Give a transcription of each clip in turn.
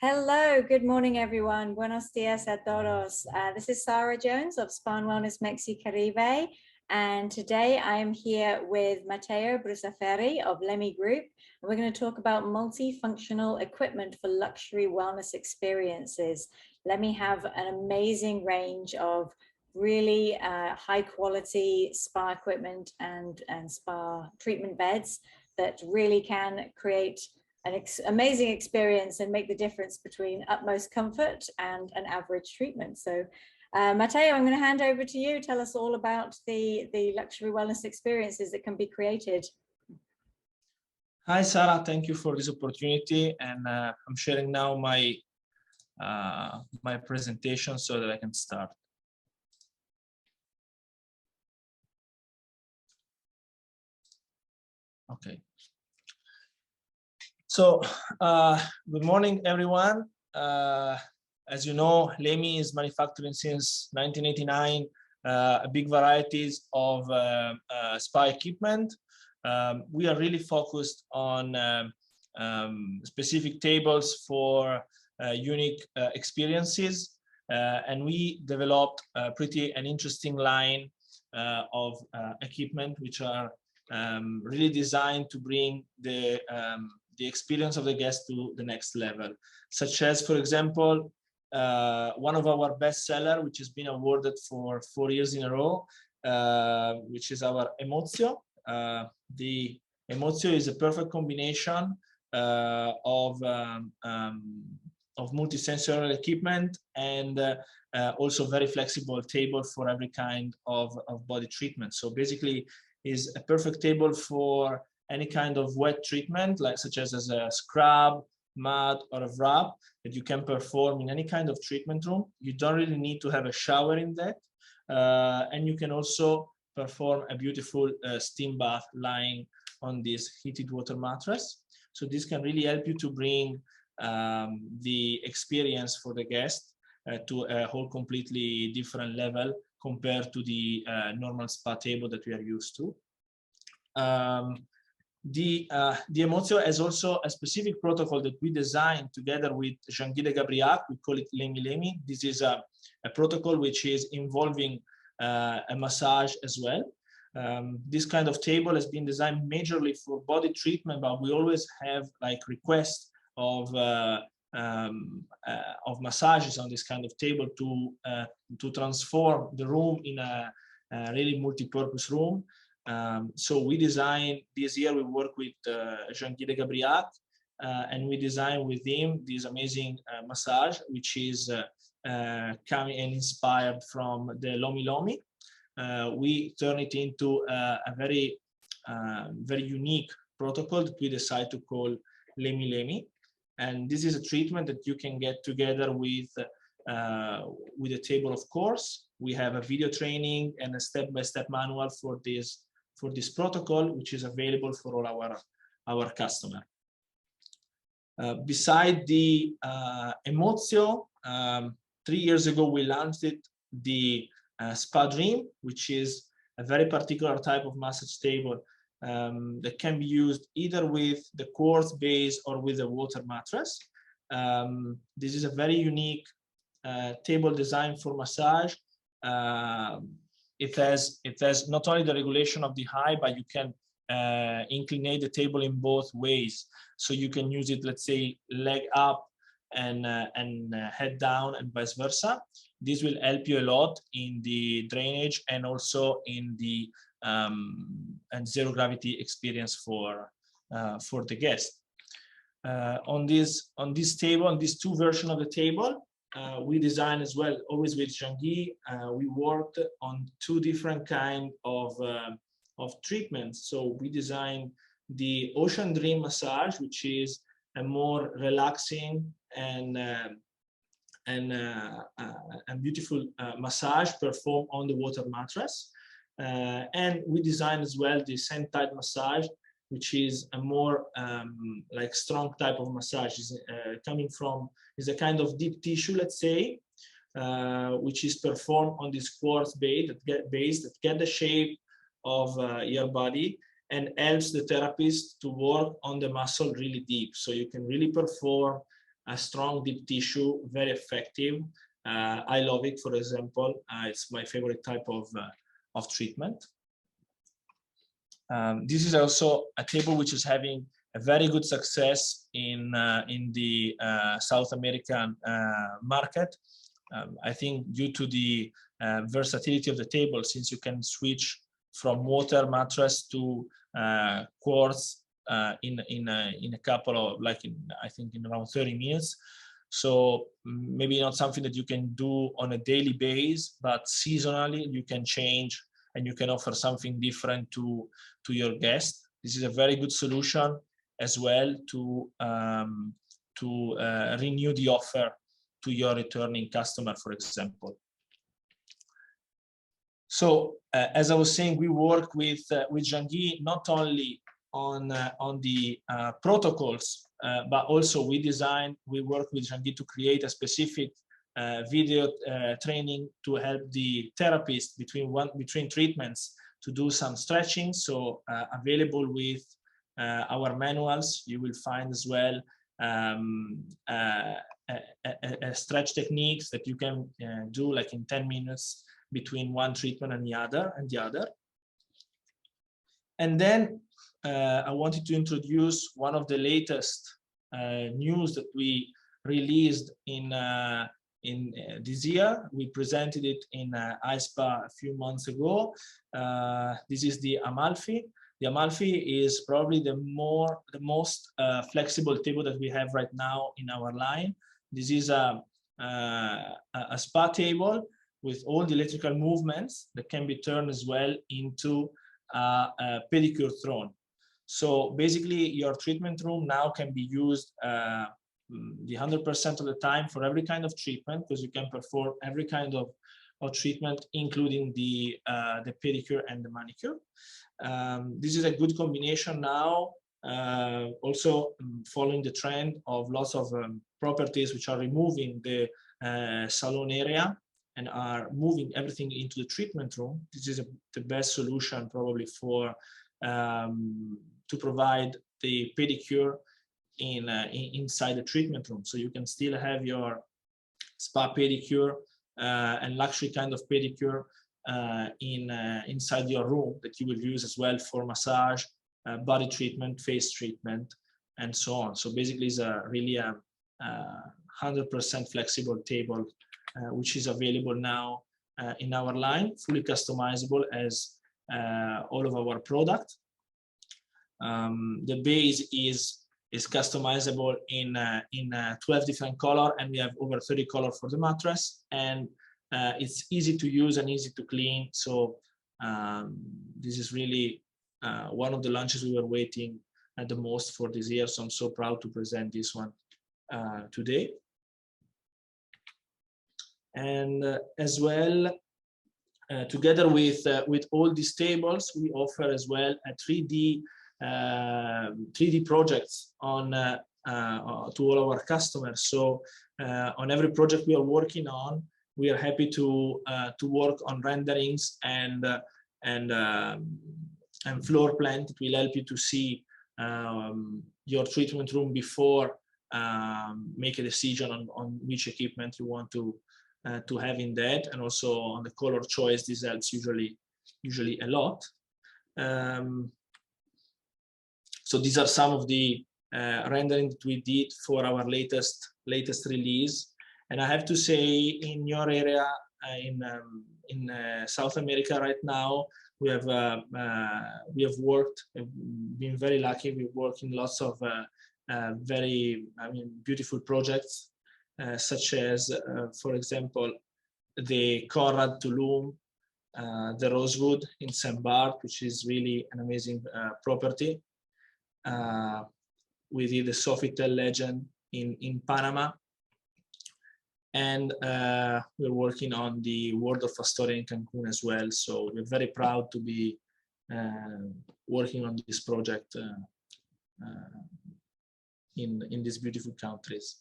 Hello, good morning, everyone. Buenos dias a todos. This is Sarah Jones of Spine Wellness Mexicaribe, and today I am here with Matteo Brusaferri of LEMI Group. And we're going to talk about multifunctional equipment for luxury wellness experiences. LEMI have an amazing range of really high quality spa equipment and spa treatment beds that really can create an amazing experience and make the difference between utmost comfort and an average treatment. So Matteo, I'm going to hand over to you. Tell us all about the luxury wellness experiences that can be created. Hi, Sarah. Thank you for this opportunity. And I'm sharing now my my presentation so that I can start. Okay. So, good morning, everyone. As you know, LEMI is manufacturing since 1989 a big varieties of spa equipment. We are really focused on specific tables for unique experiences, and we developed an interesting line of equipment which are really designed to bring the experience of the guest to the next level, such as, for example, one of our best seller, which has been awarded for 4 years in a row, which is our Emozio. The Emozio is a perfect combination of multisensory equipment and also very flexible table for every kind of body treatment. So basically, is a perfect table for any kind of wet treatment, like such as a scrub, mud, or a wrap that you can perform in any kind of treatment room. You don't really need to have a shower in that, and you can also perform a beautiful steam bath lying on this heated water mattress. So this can really help you to bring the experience for the guest to a whole completely different level compared to the normal spa table that we are used to. The Emozio has also a specific protocol that we designed together with Jean-Guy de Gabriac. We call it LEMI. This is a protocol which is involving a massage as well. This kind of table has been designed majorly for body treatment, but we always have like requests of massages on this kind of table to transform the room in a really multi-purpose room. So we designed this year, we work with Jean-Guy de Gabriac, and we designed with him this amazing massage, which is coming and inspired from the LEMI. We turn it into a very unique protocol that we decide to call LEMI. And this is a treatment that you can get together with a table, of course. We have a video training and a step-by-step manual for this protocol, which is available for all our customer. Beside the Emozio, 3 years ago we launched the Spa Dream, which is a very particular type of massage table that can be used either with the quartz base or with a water mattress. This is a very unique table designed for massage. It has not only the regulation of the height, but you can incline the table in both ways. So you can use it, let's say, leg up and head down, and vice versa. This will help you a lot in the drainage and also in the and zero gravity experience for the guest. On this table, on these two versions of the table, we design as well, always with Jean-Guy. We worked on two different kinds of treatments. So we designed the Ocean Dream massage, which is a more relaxing and beautiful massage performed on the water mattress. And we designed as well the Sand Tide massage, which is a more like strong type of massage. Is a kind of deep tissue, let's say, which is performed on this quartz base that get the shape of your body and helps the therapist to work on the muscle really deep. So you can really perform a strong deep tissue, very effective. I love it, for example. It's my favorite type of treatment. This is also a table which is having a very good success in the South American market. I think due to the versatility of the table, since you can switch from water mattress to quartz in a couple of, like, I think in around 30 minutes. So maybe not something that you can do on a daily basis, but seasonally you can change and you can offer something different to your guest. This is a very good solution as well to renew the offer to your returning customer, for example. So as I was saying, we work with Jean-Guy not only on the protocols, but also we work with Jean-Guy to create a specific video training to help the therapist between treatments to do some stretching. So available with our manuals, you will find as well stretch techniques that you can do like in 10 minutes between one treatment and the other. And then I wanted to introduce one of the latest news that we released in this year. We presented it in ISPA a few months ago. This is the Amalfi. The Amalfi is probably the most flexible table that we have right now in our line. This is a spa table with all the electrical movements that can be turned as well into a pedicure throne. So basically your treatment room now can be used the 100% of the time for every kind of treatment, because you can perform every kind of treatment, including the pedicure and the manicure. This is a good combination now, also following the trend of lots of properties which are removing the salon area and are moving everything into the treatment room. This is the best solution probably for to provide the pedicure inside the treatment room. So you can still have your spa pedicure and luxury kind of pedicure inside your room that you will use as well for massage, body treatment, face treatment, and so on. So basically it's really a 100% flexible table which is available now in our line, fully customizable as all of our product. The base is customizable in 12 different color, and we have over 30 color for the mattress, and it's easy to use and easy to clean. So this is really one of the launches we were waiting the most for this year. So I'm so proud to present this one today. And as well, together with all these tables, we offer as well a 3D projects on to all our customers. So on every project we are working on, we are happy to work on renderings and floor plan that will help you to see your treatment room before make a decision on which equipment you want to have in that, and also on the color choice. This helps usually a lot. So these are some of the rendering that we did for our latest release. And I have to say, in your area, in South America right now, we have worked, been very lucky. We've worked in lots of very, beautiful projects, such as, for example, the Conrad Tulum, the Rosewood in St. Bart, which is really an amazing property. We did the Sofitel Legend in Panama, and we're working on the World of Astoria in Cancun as well. So we're very proud to be working on this project in these beautiful countries.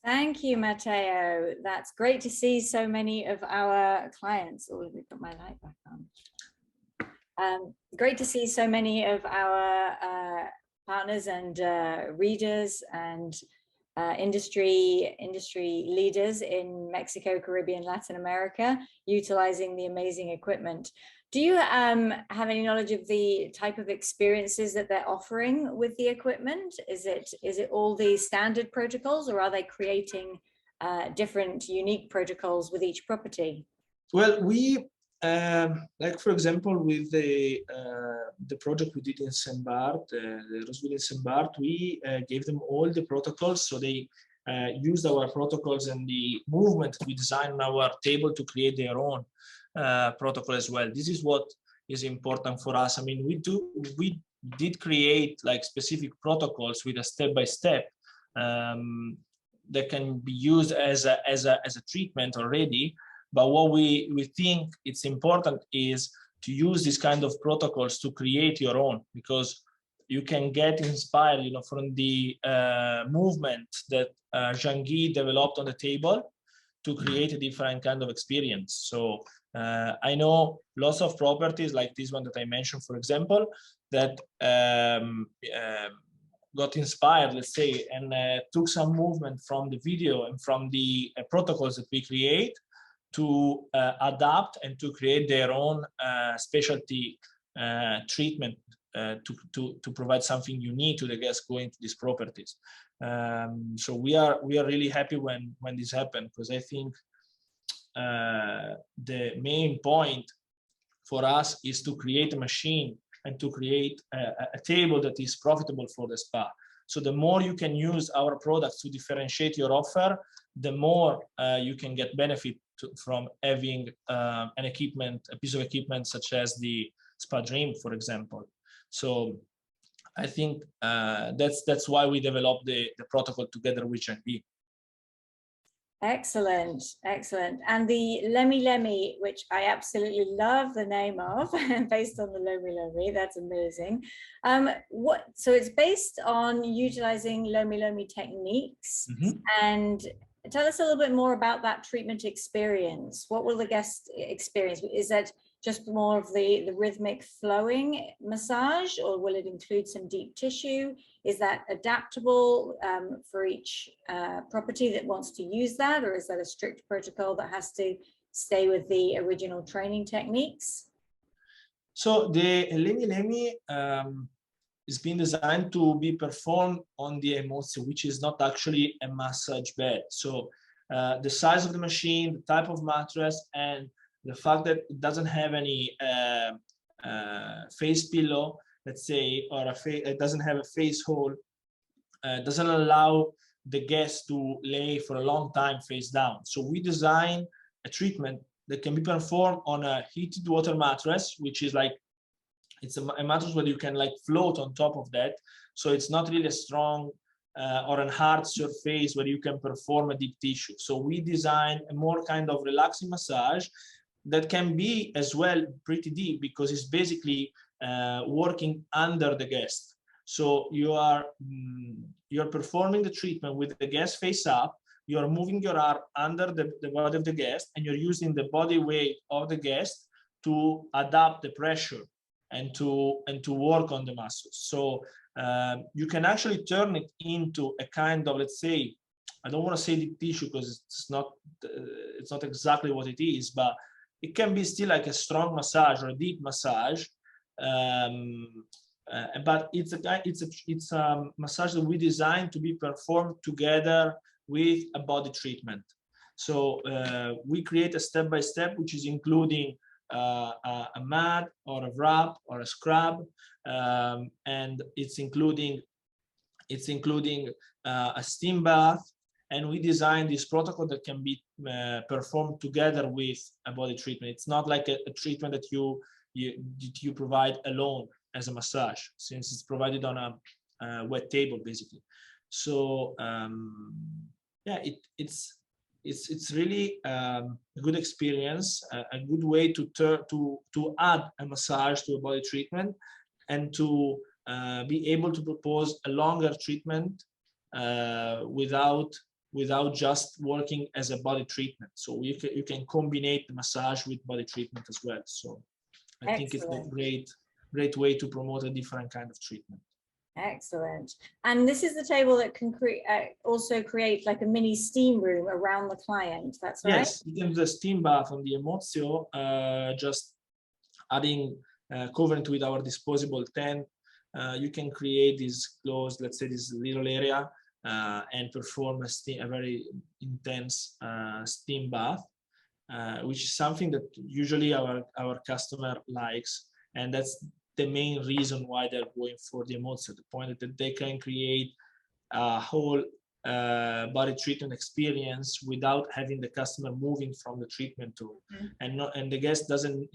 Thank you, Matteo. That's great to see so many of our clients. Oh, let me put my light back on. Great to see so many of our partners and readers and industry leaders in Mexico, Caribbean, Latin America, utilizing the amazing equipment. Do you have any knowledge of the type of experiences that they're offering with the equipment? Is it all the standard protocols, or are they creating different unique protocols with each property? Well, we like, for example, with the project we did in Saint Bart, the Roseville in Saint Bart, we gave them all the protocols, so they used our protocols and the movement we designed on our table to create their own protocol as well. This is what is important for us. I mean, we did create like specific protocols with a step-by-step that can be used as a treatment already. But what we think it's important is to use these kind of protocols to create your own, because you can get inspired, you know, from the movement that Jean-Guy developed on the table to create a different kind of experience. So I know lots of properties like this one that I mentioned, for example, that got inspired, let's say, and took some movement from the video and from the protocols that we create to adapt and to create their own specialty treatment to provide something unique to the guests going to these properties. So we are really happy when this happened, because I think the main point for us is to create a machine and to create a table that is profitable for the spa. So the more you can use our products to differentiate your offer, the more you can get benefit from having a piece of equipment such as the Spa Dream, for example. So I think that's why we developed the protocol together with Jean-Guy. Excellent, excellent. And the LEMI, which I absolutely love the name of, based on the LEMI, that's amazing. So it's based on utilizing LEMI techniques. And tell us a little bit more about that treatment experience. What will the guest experience? Is that just more of the rhythmic flowing massage, or will it include some deep tissue? Is that adaptable for each property that wants to use that, or is that a strict protocol that has to stay with the original training techniques? So the LEMI is being designed to be performed on the Emozio, which is not actually a massage bed. So the size of the machine, the type of mattress, and the fact that it doesn't have any face pillow, let's say, or it doesn't have a face hole, doesn't allow the guest to lay for a long time face down. So we design a treatment that can be performed on a heated water mattress, which is like, it's a mattress where you can like float on top of that. So it's not really a strong or a hard surface where you can perform a deep tissue. So we design a more kind of relaxing massage that can be as well pretty deep, because it's basically working under the guest. So you're performing the treatment with the guest face up, you're moving your arm under the body of the guest, and you're using the body weight of the guest to adapt the pressure and to work on the muscles. So you can actually turn it into a kind of, let's say, I don't want to say deep tissue because it's not exactly what it is, but it can be still like a strong massage or a deep massage. But it's a massage that we designed to be performed together with a body treatment. So we create a step-by-step, which is including a mat or a wrap or a scrub, and it's including a steam bath. And we designed this protocol that can be performed together with a body treatment. It's not like a treatment that you provide alone as a massage, since it's provided on a wet table, basically. So yeah, it's really a good experience, a good way to add a massage to a body treatment, and to be able to propose a longer treatment without without just working as a body treatment. So you can combine the massage with body treatment as well. So I think it's a great way to promote a different kind of treatment. Excellent. And this is the table that can also create like a mini steam room around the client. That's right? Yes, you can do the steam bath on the Emozio, just adding covering with our disposable tent. You can create this closed, let's say this little area, and perform a very intense steam bath, which is something that usually our customer likes, and that's the main reason why they're going for the Emozio. The point that they can create a whole body treatment experience without having the customer moving from the treatment to, and the guest doesn't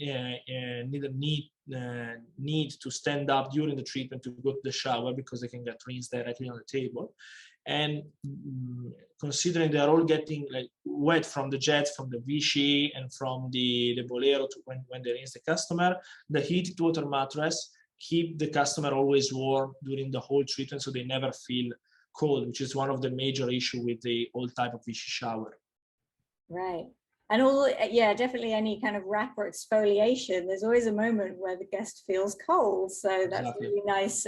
need to stand up during the treatment to go to the shower, because they can get rinsed directly on the table. And considering they're all getting like wet from the jets, from the Vichy and from the Bolero to when they rinse the customer, the heated water mattress keep the customer always warm during the whole treatment, so they never feel cold, which is one of the major issue with the old type of Vichy shower. Right. And yeah, definitely any kind of wrap or exfoliation, there's always a moment where the guest feels cold. So that's a really nice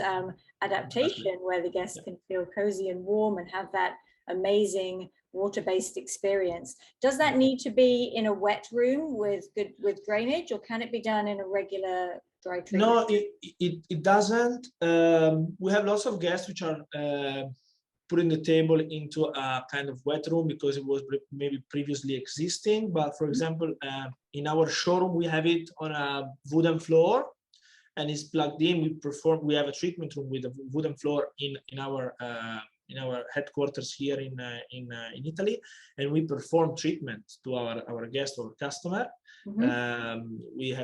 adaptation where the guest can feel cozy and warm and have that amazing water-based experience. Does that need to be in a wet room with drainage, or can it be done in a regular dry treatment? No, it doesn't. We have lots of guests which are putting the table into a kind of wet room because it was maybe previously existing. But for example, in our showroom, we have it on a wooden floor and it's plugged in. We have a treatment room with a wooden floor in our headquarters here in Italy, and we perform treatment to our guests or customer. We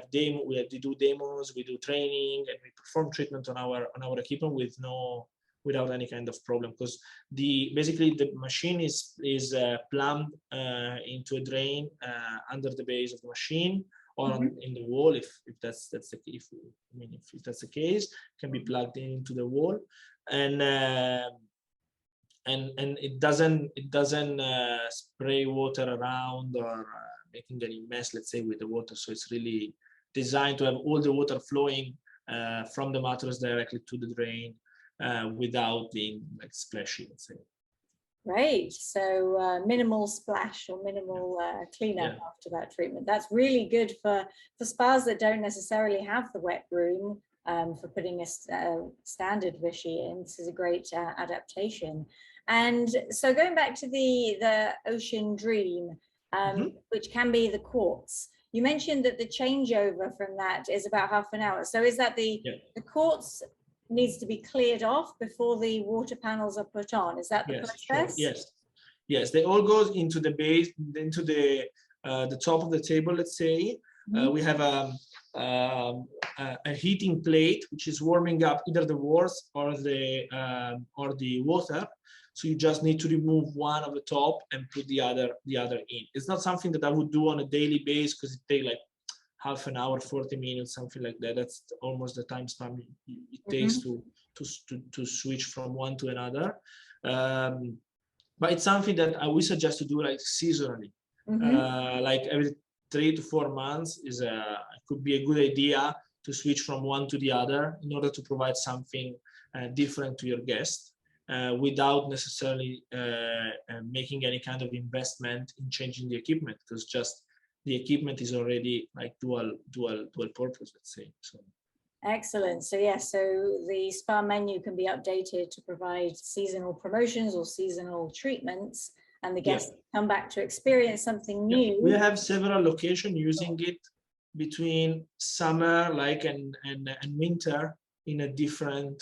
do demos, we do training, and we perform treatment on our equipment without any kind of problem, because basically the machine is plumbed into a drain under the base of the machine or in the wall, if that's the case, can be plugged into the wall, and it doesn't spray water around or making any mess, let's say, with the water. So it's really designed to have all the water flowing from the mattress directly to the drain without being like splashy, let's say. Right. So minimal splash or minimal cleanup after that treatment. That's really good for spas that don't necessarily have the wet room for putting a standard Vichy in. This is a great adaptation. And so going back to the Ocean Dream, which can be the quartz, you mentioned that the changeover from that is about half an hour. So is that the quartz needs to be cleared off before the water panels are put on? Is that the process? Sure. Yes. They all go into the base, into the top of the table. Let's say we have a heating plate which is warming up either the walls or the water. So you just need to remove one of the top and put the other in. It's not something that I would do on a daily basis because it takes like half an hour, 40 minutes, something like that. That's almost the time span it takes to switch from one to another. But it's something that I would suggest to do like seasonally, like every 3 to 4 months could be a good idea to switch from one to the other in order to provide something different to your guest without necessarily making any kind of investment in changing the equipment, because just the equipment is already like dual purpose, let's say. So. Excellent. So so the spa menu can be updated to provide seasonal promotions or seasonal treatments, and the guests come back to experience something new. We have several locations using it between summer, and winter in a different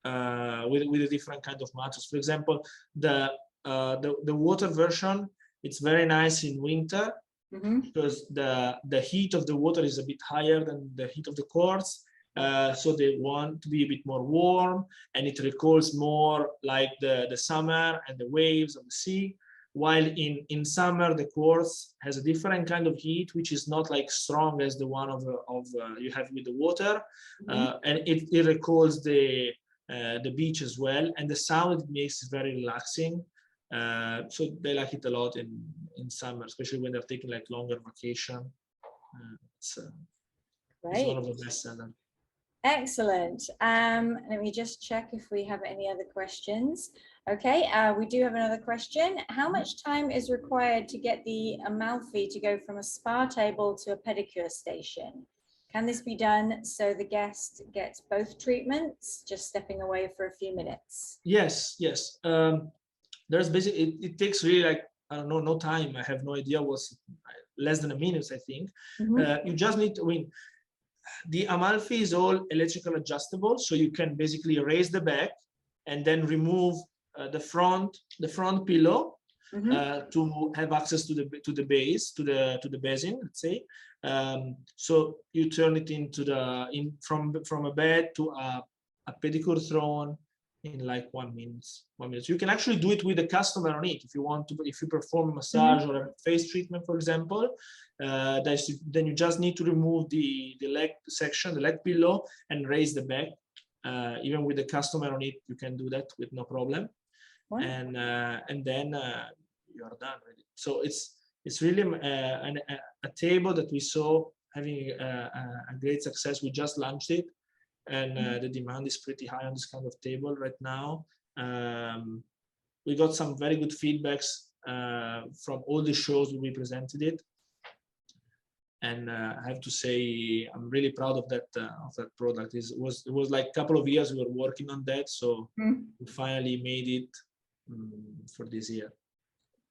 with a different kind of mattress. For example, the water version, it's very nice in winter. Because the heat of the water is a bit higher than the heat of the quartz, so they want to be a bit more warm, and it recalls more like the summer and the waves of the sea. While in summer, the quartz has a different kind of heat, which is not like strong as the one of you have with the water, and it recalls the beach as well, and the sound it makes is very relaxing. So they like it a lot in summer, especially when they're taking like longer vacation. It's one of the best sellers. Excellent. Let me just check if we have any other questions. Okay, we do have another question. How much time is required to get the Amalfi to go from a spa table to a pedicure station? Can this be done so the guest gets both treatments, just stepping away for a few minutes? Yes, yes. There's basically, it takes really like, I don't know, no time. I have no idea, was less than a minute, I think. You just need to, the Amalfi is all electrical adjustable, so you can basically raise the back and then remove the front pillow to have access to the base, to the basin, let's say. So you turn it into from a bed to a pedicure throne in like 1 minute. 1 minute. You can actually do it with the customer on it if you want to. If you perform a massage or a face treatment, for example, then you just need to remove the leg section, the leg pillow, and raise the back. Even with the customer on it, you can do that with no problem. Wow. And then you are done with it. So it's really a table that we saw having a great success. We just launched it, and the demand is pretty high on this kind of table right now. We got some very good feedbacks from all the shows we presented it, and I have to say I'm really proud of that product. It was like a couple of years we were working on that, so we finally made it for this year.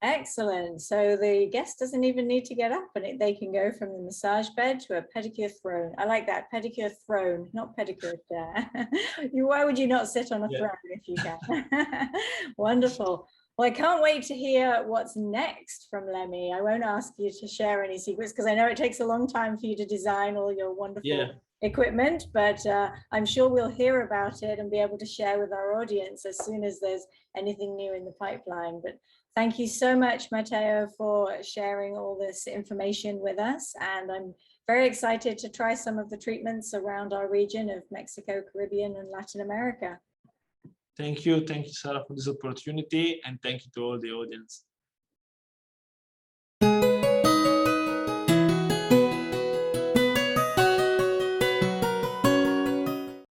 Excellent. So the guest doesn't even need to get up, and they can go from the massage bed to a pedicure throne. I like that, pedicure throne, not pedicure chair. Why would you not sit on a throne if you can? Wonderful. Well, I can't wait to hear what's next from LEMI. I won't ask you to share any secrets because I know it takes a long time for you to design all your wonderful equipment, but I'm sure we'll hear about it and be able to share with our audience as soon as there's anything new in the pipeline. But thank you so much, Matteo, for sharing all this information with us. And I'm very excited to try some of the treatments around our region of Mexico, Caribbean, and Latin America. Thank you, Sarah, for this opportunity, and thank you to all the audience.